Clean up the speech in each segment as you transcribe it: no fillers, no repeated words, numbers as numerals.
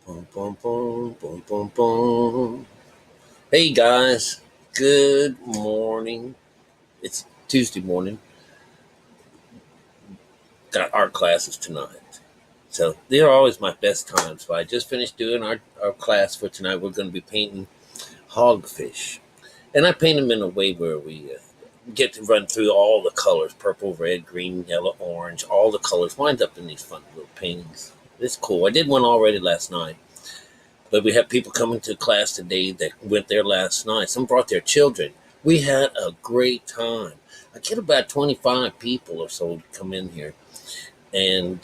Boom, boom, boom, boom, boom, boom. Hey guys, good morning. It's Tuesday morning. Got art classes tonight. So they're always my best times. So I just finished doing our class for tonight. We're going to be painting hogfish. And I paint them in a way where we get to run through all the colors: purple, red, green, yellow, orange. All the colors wind up in these fun little paintings. It's cool. I did one already last night. But we have people coming to class today that went there last night. Some brought their children. We had a great time. I get about 25 people or so to come in here, and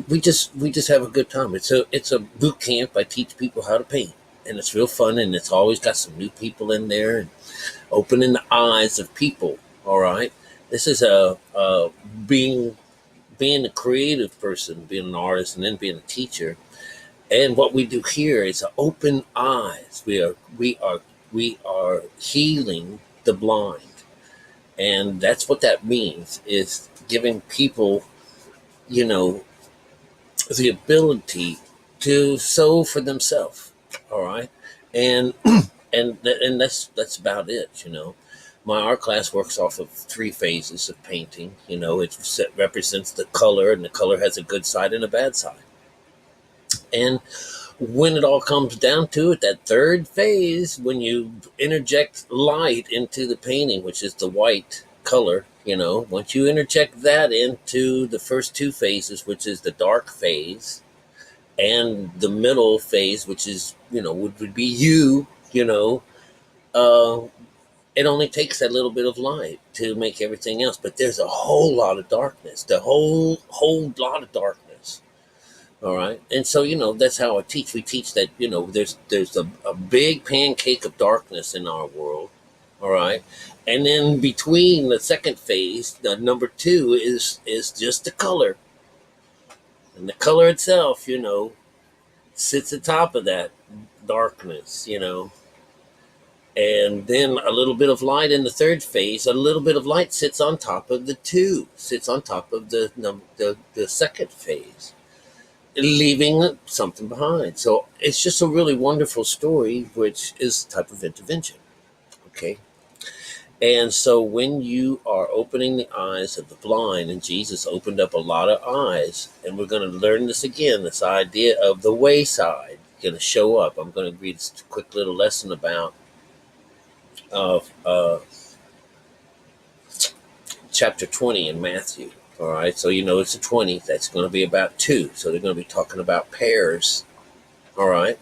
we just have a good time. It's a boot camp. I teach people how to paint, and it's real fun. And it's always got some new people in there and opening the eyes of people. All right, this is a being a creative person, being an artist, and then being a teacher. And what we do here is open eyes. We are healing the blind, and that's what that means: is giving people, you know, the ability to sow for themselves. All right, and and that's about it. My art class works off of three phases of painting. It represents the color, and the color has a good side and a bad side. And when it all comes down to it, that third phase, when you interject light into the painting, which is the white color, once you interject that into the first two phases, which is the dark phase and the middle phase, which is, would be uh, it only takes that little bit of light to make everything else. But there's a whole lot of darkness, the whole lot of darkness. All right. And so, that's how I teach. We teach that, there's a big pancake of darkness in our world. All right. And then between the second phase, the number two is just the color. And the color itself, sits atop of that darkness. And then a little bit of light in the third phase. A little bit of light sits on top of the two, sits on top of the second phase, leaving something behind. So it's just a really wonderful story, which is a type of intervention. Okay. And so when you are opening the eyes of the blind, and Jesus opened up a lot of eyes, and we're going to learn this again, this idea of the wayside going to show up. I'm going to read a quick little lesson about uh, chapter 20 in Matthew. All right. So, it's a 20. That's going to be about two. So they're going to be talking about pairs. All right.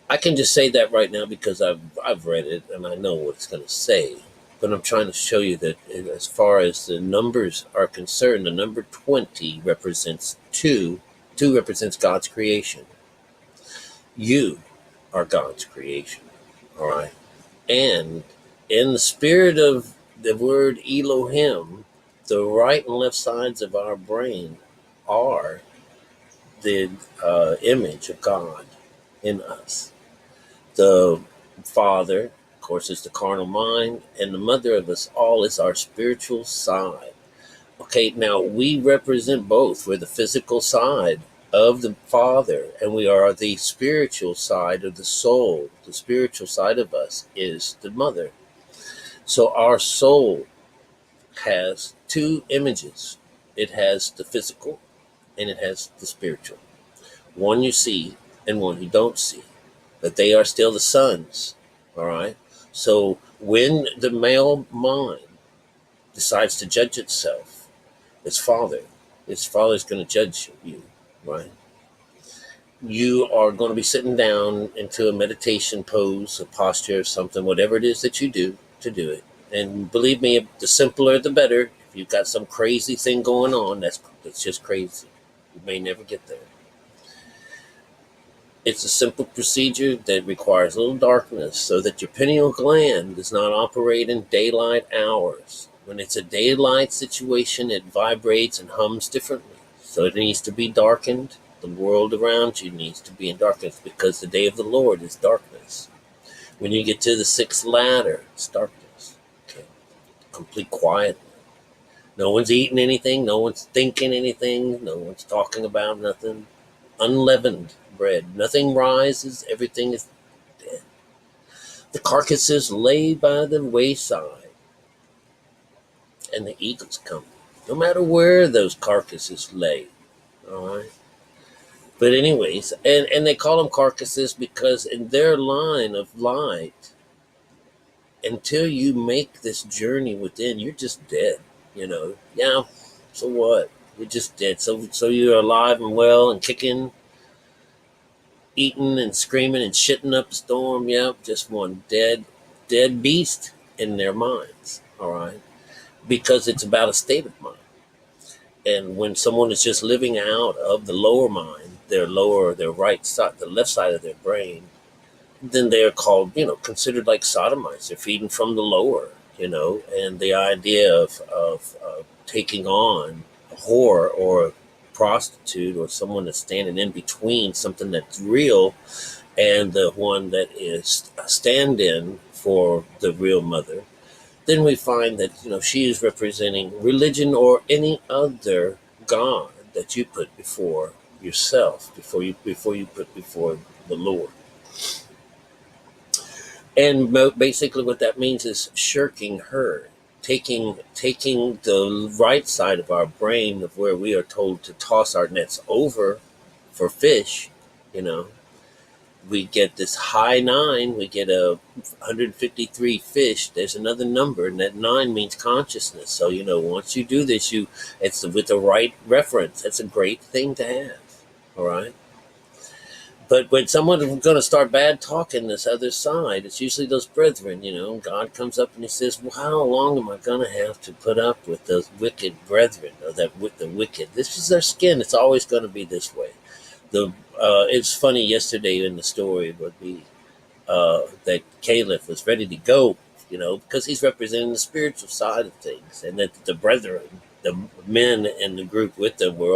I can just say that right now because I've read it and I know what it's going to say. But I'm trying to show you that as far as the numbers are concerned, the number 20 represents two. Two represents God's creation. You are God's creation. All right. And in the spirit of the word Elohim, the right and left sides of our brain are the image of God in us. The Father, of course, is the carnal mind, and the mother of us all is our spiritual side. Okay, now we represent both. We're the physical side of the Father, and we are the spiritual side of the soul. The spiritual side of us is the mother. So our soul has two images. It has the physical and it has the spiritual. One you see and one you don't see. But they are still the sons. All right. So when the male mind decides to judge itself, its father's going to judge you, right? You are going to be sitting down into a meditation pose, a posture, or something, whatever it is that you do to do it. And believe me, the simpler the better. If you've got some crazy thing going on, that's just crazy. You may never get there. It's a simple procedure that requires a little darkness so that your pineal gland does not operate in daylight hours. When it's a daylight situation, it vibrates and hums differently. So it needs to be darkened. The world around you needs to be in darkness because the day of the Lord is darkness. When you get to the sixth ladder, it's darkness. Okay. Complete quiet. No one's eating anything. No one's thinking anything. No one's talking about nothing. unleavened bread. Nothing rises, everything is dead. The carcasses lay by the wayside, and the eagles come. No matter where those carcasses lay, all right? But anyways, and they call them carcasses because in their line of light, until you make this journey within, you're just dead, you know. Yeah, so what? You're just dead. So you're alive and well and kicking, eating and screaming and shitting up a storm. Yep, just one dead beast in their minds. All right, because it's about a state of mind. And when someone is just living out of the lower mind, their right side, the left side of their brain, then they're called, considered like sodomites. They're feeding from the lower, and the idea of taking on a whore or a prostitute or someone that's standing in between something that's real and the one that is a stand-in for the real mother, then we find that she is representing religion or any other god that you put before yourself, before you put before the Lord. And basically what that means is shirking her, taking the right side of our brain of where we are told to toss our nets over for fish. We get this high 9, we get 153 fish. There's another number, and that 9 means consciousness. So once you do this, it's with the right reference. That's a great thing to have. All right. But when someone is going to start bad talking this other side, it's usually those brethren. God comes up and he says, well, how long am I going to have to put up with those wicked brethren, or with the wicked? This is their skin. It's always going to be this way. It's funny, yesterday in the story would be that Caliph was ready to go, because he's representing the spiritual side of things, and that the brethren, the men in the group with them were,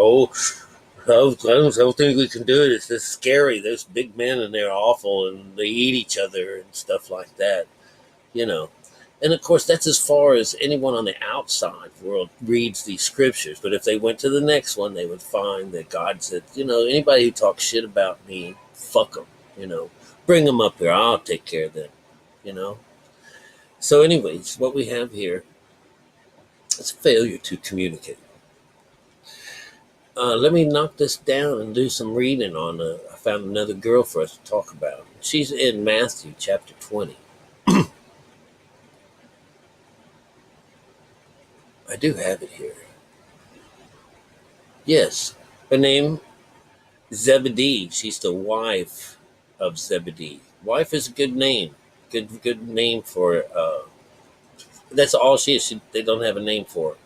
I don't think we can do it. It's just scary. There's big men and they're awful and they eat each other and stuff like that, And of course, that's as far as anyone on the outside world reads these scriptures. But if they went to the next one, they would find that God said, anybody who talks shit about me, fuck them, bring them up here. I'll take care of them, So anyways, what we have here is failure to communicate. Let me knock this down and do some reading on. I found another girl for us to talk about. She's in Matthew chapter 20. I do have it here. Yes, her name Zebedee. She's the wife of Zebedee. Wife is a good name. Good name for. That's all she is. They don't have a name for her.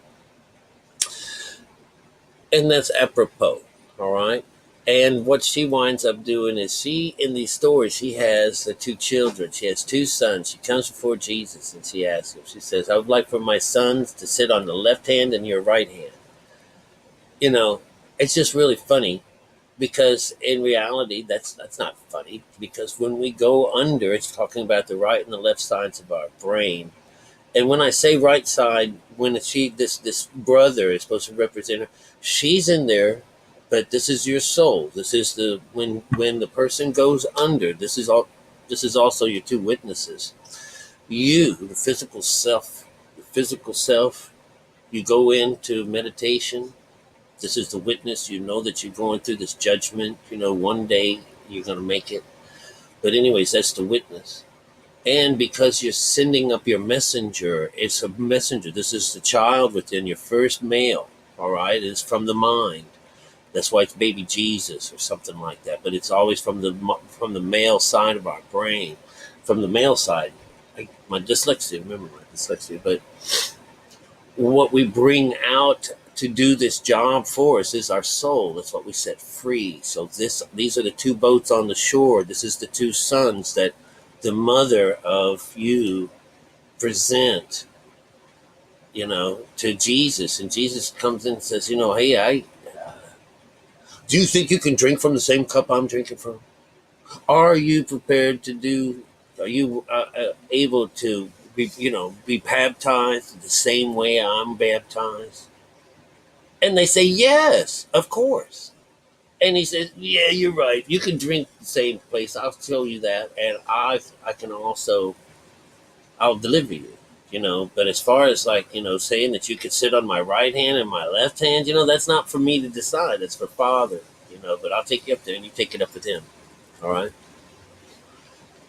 And that's apropos, all right? And what she winds up doing is in these stories, she has the 2 children. She has 2 sons. She comes before Jesus and she asks him, she says, I would like for my sons to sit on the left hand and your right hand. It's just really funny, because in reality, that's not funny, because when we go under, it's talking about the right and the left sides of our brain. And when I say right side, when this brother is supposed to represent her, she's in there, but this is your soul. This is when the person goes under. This is also your 2 witnesses. You, the physical self, you go into meditation. This is the witness. You know that you're going through this judgment. One day you're going to make it. But anyways, that's the witness. And because you're sending up your messenger, it's a messenger. This is the child within your first male, all right? It's from the mind. That's why it's baby Jesus or something like that. But it's always from the male side of our brain, from the male side. My dyslexia, remember my dyslexia. But what we bring out to do this job for us is our soul. That's what we set free. So these are the 2 boats on the shore. This is the 2 sons that the mother of you present, to Jesus. And Jesus comes in and says, hey, do you think you can drink from the same cup I'm drinking from? Are you prepared to are you able to be baptized the same way I'm baptized? And they say, yes, of course. And he says, yeah, you're right. You can drink the same place. I'll show you that. And I can also, I'll deliver you, But as far as like, saying that you could sit on my right hand and my left hand, that's not for me to decide. It's for Father, but I'll take you up there and you take it up with him. All right.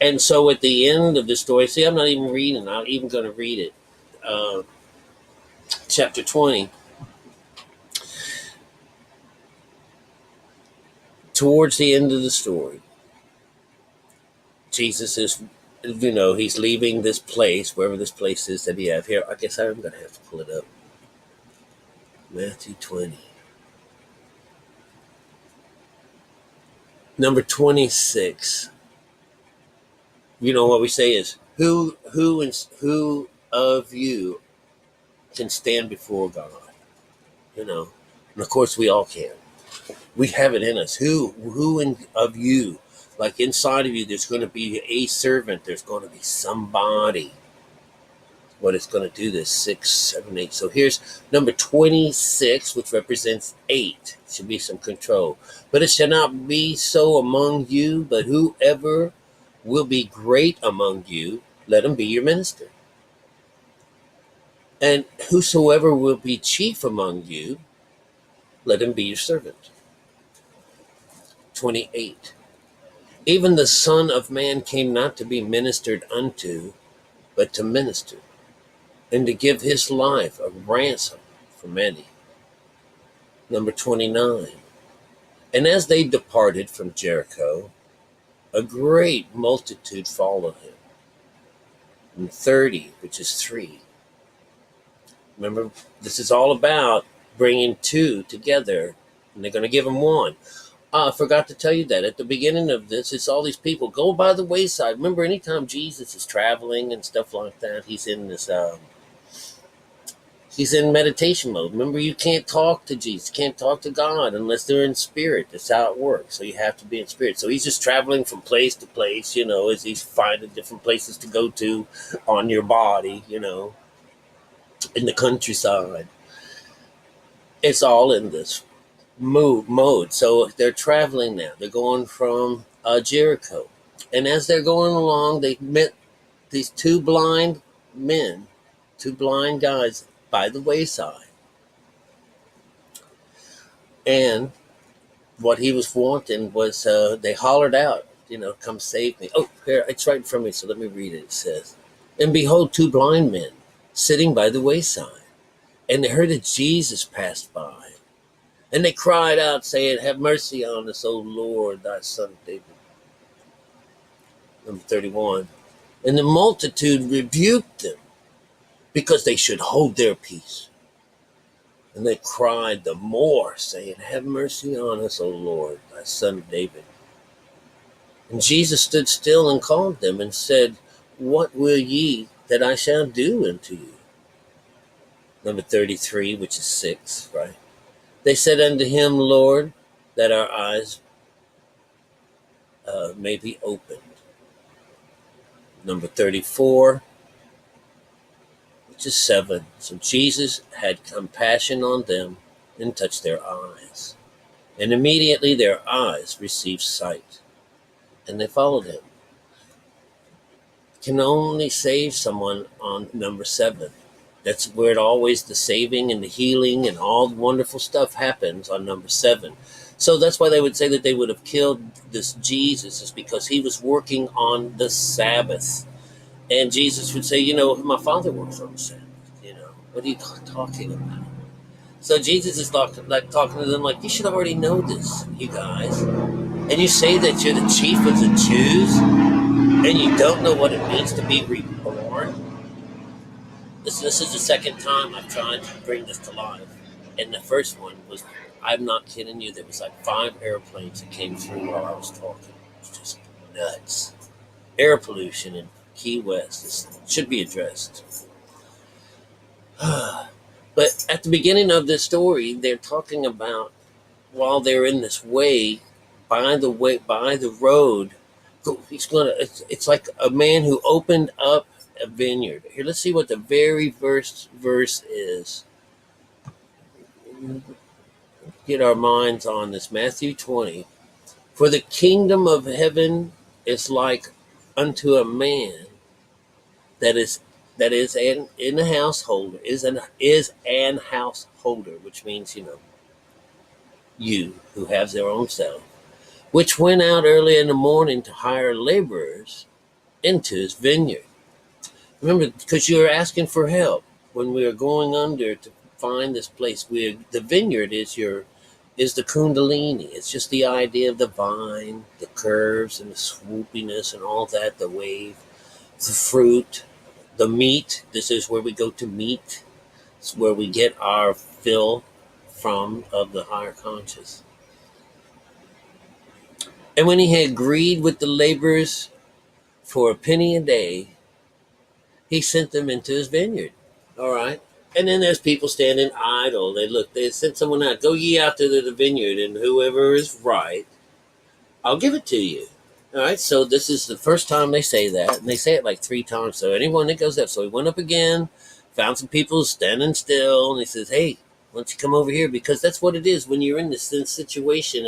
And so at the end of the story, see, I'm not even reading. I'm not even going to read it. Uh, chapter 20. Towards the end of the story, Jesus is, he's leaving this place, wherever this place is that he have here. I guess I'm going to have to pull it up. Matthew 20. Number 26. What we say is, who of you can stand before God? And of course we all can. We have it in us. Who of you, like inside of you, there's going to be a servant. There's going to be somebody. What is going to do this? 6, 7, 8. So here's number 26, which represents 8. Should be some control. But it shall not be so among you, but whoever will be great among you, let him be your minister. And whosoever will be chief among you, let him be your servant. 28. Even the Son of Man came not to be ministered unto, but to minister, and to give his life a ransom for many. Number 29. And as they departed from Jericho, a great multitude followed him. And 30, which is 3. Remember, this is all about bringing 2 together, and they're going to give them 1. I forgot to tell you that at the beginning of this, it's all these people go by the wayside. Remember, anytime Jesus is traveling and stuff like that, he's in this, he's in meditation mode. Remember, you can't talk to Jesus, can't talk to God unless they're in spirit. That's how it works. So you have to be in spirit. So he's just traveling from place to place, as he's finding different places to go to on your body, in the countryside. It's all in this mode. So they're traveling now. They're going from Jericho. And as they're going along, they met these 2 blind men, 2 blind guys by the wayside. And what he was wanting was, they hollered out, come save me. Oh, here, it's right in front of me, so let me read it. It says, and behold, 2 blind men sitting by the wayside. And they heard that Jesus passed by. And they cried out, saying, have mercy on us, O Lord, thy son David. Number 31. And the multitude rebuked them, because they should hold their peace. And they cried the more, saying, have mercy on us, O Lord, thy son David. And Jesus stood still and called them, and said, what will ye that I shall do unto you? Number 33, which is 6, right? They said unto him, Lord, that our eyes may be opened. Number 34, which is 7. So Jesus had compassion on them and touched their eyes. And immediately their eyes received sight. And they followed him. Can only save someone on number 7. That's where the saving and the healing and all the wonderful stuff happens on number 7. So that's why they would say that they would have killed this Jesus, is because he was working on the Sabbath. And Jesus would say, my Father works on the Sabbath. What are you talking about? So Jesus is talking to them like, you should already know this, you guys. And you say that you're the chief of the Jews, and you don't know what it means to be reborn. This is the second time I've tried to bring this to life. And the first one was, I'm not kidding you, there was like 5 airplanes that came through while I was talking. It was just nuts. Air pollution in Key West. This should be addressed. But at the beginning of this story, they're talking about, while they're in this way, by the road, it's like a man who opened up a vineyard. Here, let's see what the very first verse is. get our minds on this. Matthew 20. For the kingdom of heaven is like unto a man that is an in a householder is an householder, which means you who have their own self, which went out early in the morning to hire laborers into his vineyard. Remember, because you were asking for help when we were going under to find this place. The vineyard is the kundalini. It's just the idea of the vine, the curves and the swoopiness and all that, the wave, the fruit, the meat. This is where we go to meet. It's where we get our fill from of the higher conscious. And when he had agreed with the laborers for a penny a day, he sent them into his vineyard. All right. And then there's people standing idle. They sent someone out, go ye out to the vineyard, and whoever is right, I'll give it to you. All right. So this is the first time they say that. And they say it like 3 times. So anyone that goes up. So he went up again, found some people standing still. And he says, hey, why don't you come over here? Because that's what it is when you're in this situation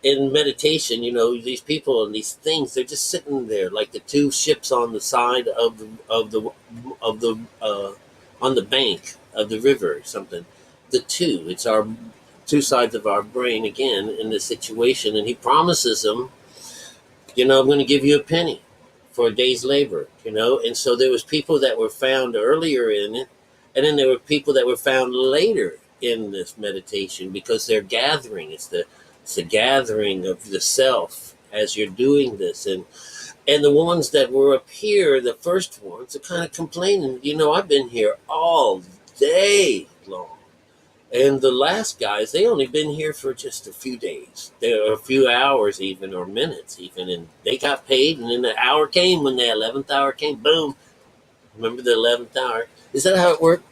in meditation, these people and these things, they're just sitting there like the 2 ships on the side of the on the bank of the river or something. It's our 2 sides of our brain again in this situation. And he promises them, I'm going to give you a penny for a day's labor, And so there was people that were found earlier in it. And then there were people that were found later in this meditation because they're gathering. It's the gathering of the self as you're doing this. And the ones that were up here, the first ones, are kind of complaining, I've been here all day long. And the last guys, they only been here for just a few days. There are a few hours even, or minutes even, and they got paid. And then the hour came when the 11th hour came, boom. Remember the 11th hour? Is that how it worked?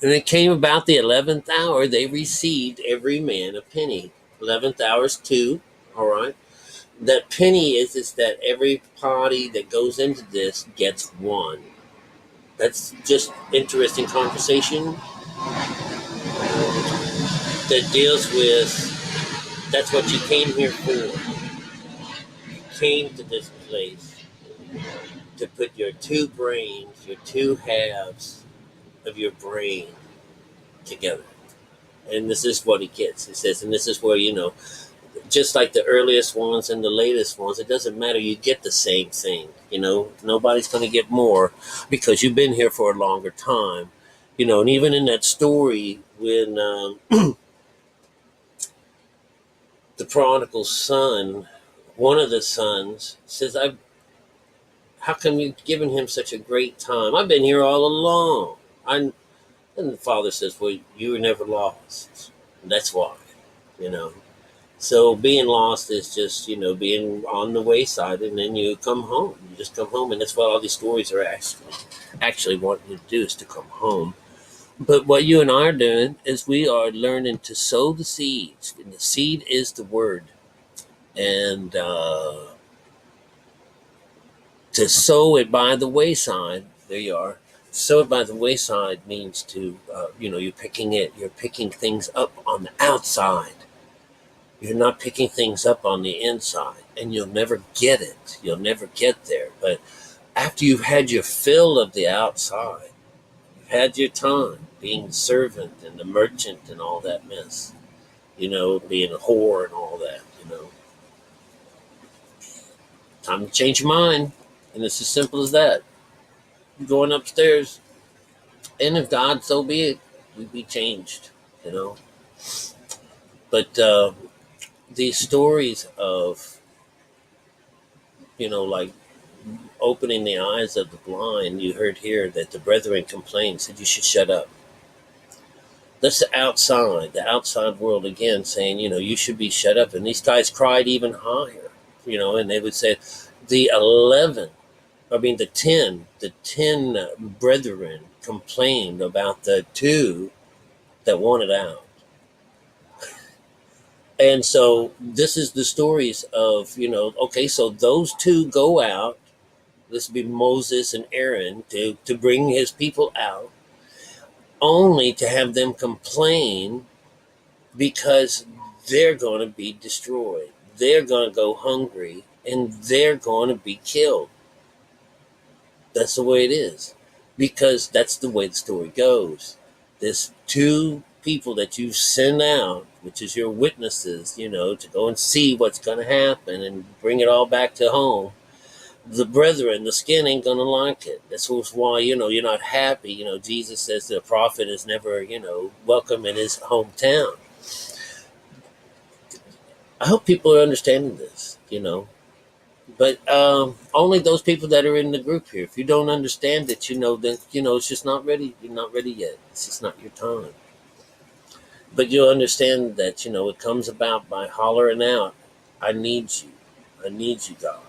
And it came about the 11th hour, they received every man a penny. 11th hour is 2, all right? That penny is that every party that goes into this gets 1. That's just interesting conversation that deals with, that's what you came here for. You came to this place to put your 2 brains, your 2 halves of your brain together. And this is what he gets. He says, and this is where, just like the earliest ones and the latest ones, it doesn't matter. You get the same thing. Nobody's going to get more because you've been here for a longer time. And even in that story when the prodigal son, one of the sons says, how come you've given him such a great time? I've been here all along. And the father says, well, you were never lost. And that's why, So being lost is just, being on the wayside, and then you come home. You just come home, and that's what all these stories are actually wanting you to do, is to come home. But what you and I are doing is we are learning to sow the seeds. And the seed is the word. And to sow it by the wayside, there you are. Sow it by the wayside means to, you're picking things up on the outside. You're not picking things up on the inside, and you'll never get it. You'll never get there. But after you've had your fill of the outside, you've had your time being the servant and the merchant and all that mess, being a whore and all that, Time to change your mind. And it's as simple as that. Going upstairs, and if God so be it, we'd be changed, But these stories of, like opening the eyes of the blind, you heard here that the brethren complained, said you should shut up. That's the outside world again saying, you should be shut up. And these guys cried even higher, and they would say the 10 brethren complained about the 2 that wanted out. And so this is the stories of, okay, so those 2 go out. This would be Moses and Aaron to bring his people out, only to have them complain because they're going to be destroyed. They're going to go hungry and they're going to be killed. That's the way it is, because that's the way the story goes. There's two people that you send out, which is your witnesses, to go and see what's going to happen and bring it all back to home. The brethren, the skin ain't going to like it. That's why, you're not happy. Jesus says the prophet is never, welcome in his hometown. I hope people are understanding this. But only those people that are in the group here. If you don't understand it, that it's just not ready. You're not ready yet. It's just not your time. But you'll understand that it comes about by hollering out, "I need you. I need you, God."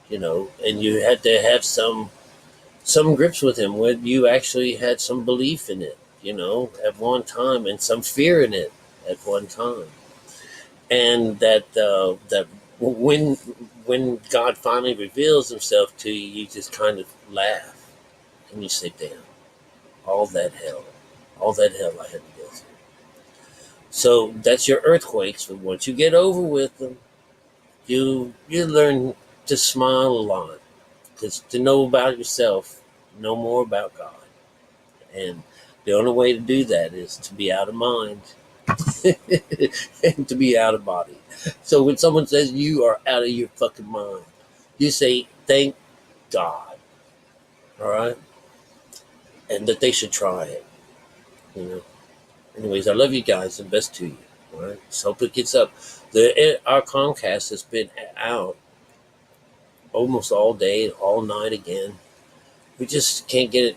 And you had to have some grips with Him where you actually had some belief in it. At one time, and some fear in it at one time, and that when God finally reveals Himself to you, you just kind of laugh and you say, "Damn, all that hell I had to go through." So that's your earthquakes. But once you get over with them, you learn to smile a lot, because to know about yourself, know more about God, and the only way to do that is to be out of mind and to be out of body. So when someone says you are out of your fucking mind, you say, "Thank God," all right? And that they should try it. Anyways, I love you guys and best to you, all right? So hope it gets up. Our Comcast has been out almost all day, all night again. We just can't get it.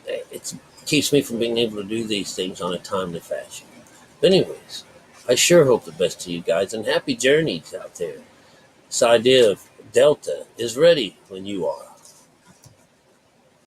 It keeps me from being able to do these things on a timely fashion. But anyways, I sure hope the best to you guys, and happy journeys out there. This idea of Delta is ready when you are.